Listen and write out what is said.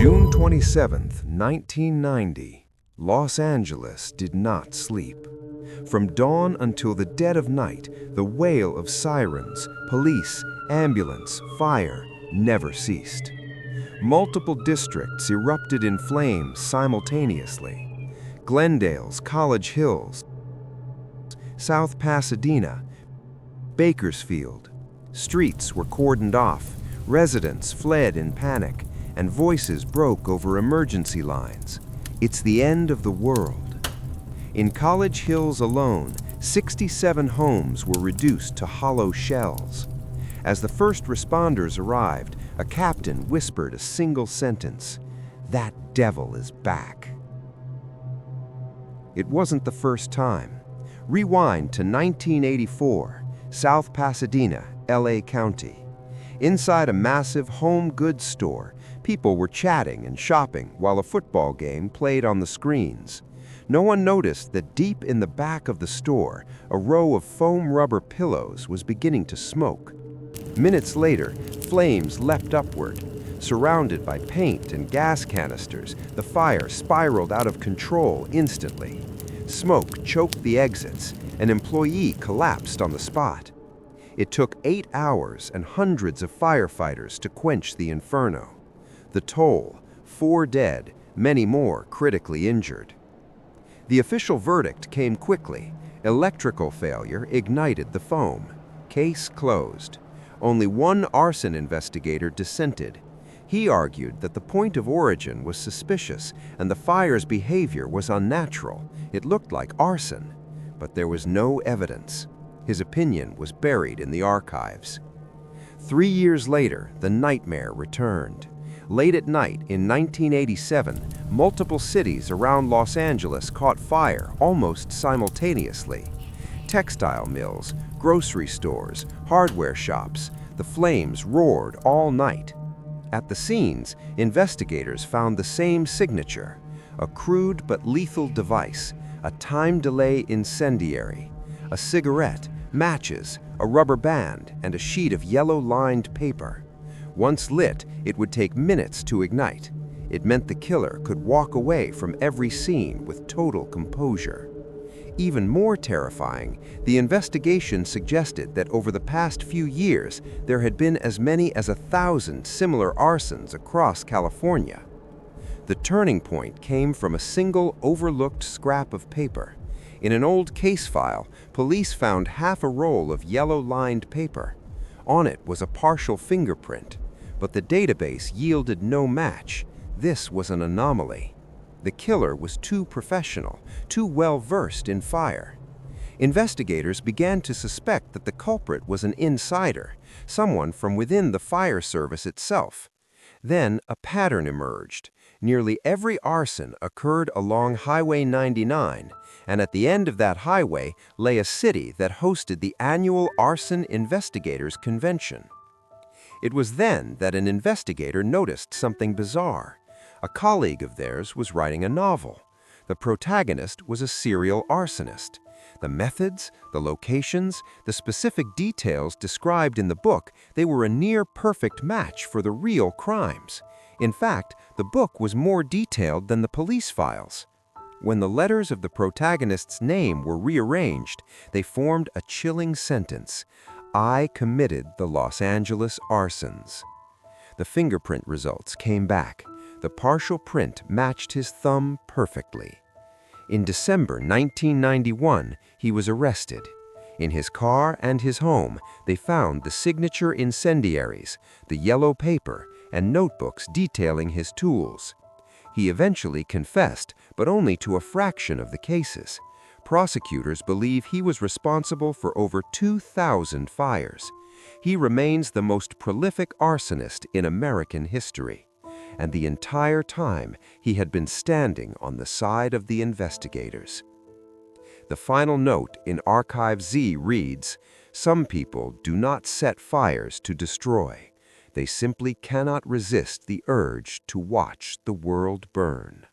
June 27, 1990, Los Angeles did not sleep. From dawn until the dead of night, the wail of sirens, police, ambulance, fire never ceased. Multiple districts erupted in flames simultaneously. Glendale's College Hills, South Pasadena, Bakersfield. Streets were cordoned off, residents fled in panic, and voices broke over emergency lines. It's the end of the world. In College Hills alone, 67 homes were reduced to hollow shells. As the first responders arrived, a captain whispered a single sentence: "That devil is back." It wasn't the first time. Rewind to 1984, South Pasadena, LA County. Inside a massive home goods store, people were chatting and shopping while a football game played on the screens. No one noticed that deep in the back of the store, a row of foam rubber pillows was beginning to smoke. Minutes later, flames leapt upward. Surrounded by paint and gas canisters, the fire spiraled out of control instantly. Smoke choked the exits. An employee collapsed on the spot. It took 8 hours and hundreds of firefighters to quench the inferno. The toll: 4 dead, many more critically injured. The official verdict came quickly. Electrical failure ignited the foam. Case closed. Only one arson investigator dissented. He argued that the point of origin was suspicious and the fire's behavior was unnatural. It looked like arson, but there was no evidence. His opinion was buried in the archives. 3 years later, the nightmare returned. Late at night in 1987, multiple cities around Los Angeles caught fire almost simultaneously. Textile mills, grocery stores, hardware shops. The flames roared all night. At the scenes, investigators found the same signature: a crude but lethal device, a time delay incendiary, a cigarette, matches, a rubber band, and a sheet of yellow-lined paper. Once lit, it would take minutes to ignite. It meant the killer could walk away from every scene with total composure. Even more terrifying, the investigation suggested that over the past few years, there had been as many as 1,000 similar arsons across California. The turning point came from a single overlooked scrap of paper. In an old case file, police found half a roll of yellow-lined paper. On it was a partial fingerprint, but the database yielded no match. This was an anomaly. The killer was too professional, too well-versed in fire. Investigators began to suspect that the culprit was an insider, someone from within the fire service itself. Then a pattern emerged. Nearly every arson occurred along Highway 99, and at the end of that highway lay a city that hosted the annual Arson Investigators Convention. It was then that an investigator noticed something bizarre. A colleague of theirs was writing a novel. The protagonist was a serial arsonist. The methods, the locations, the specific details described in the book, they were a near-perfect match for the real crimes. In fact, the book was more detailed than the police files. When the letters of the protagonist's name were rearranged, they formed a chilling sentence: "I committed the Los Angeles arsons." The fingerprint results came back. The partial print matched his thumb perfectly. In December 1991, he was arrested. In his car and his home, they found the signature incendiaries, the yellow paper, and notebooks detailing his tools. He eventually confessed, but only to a fraction of the cases. Prosecutors believe he was responsible for over 2,000 fires. He remains the most prolific arsonist in American history. And the entire time, he had been standing on the side of the investigators. The final note in ArchiveZ reads, "Some people do not set fires to destroy. They simply cannot resist the urge to watch the world burn."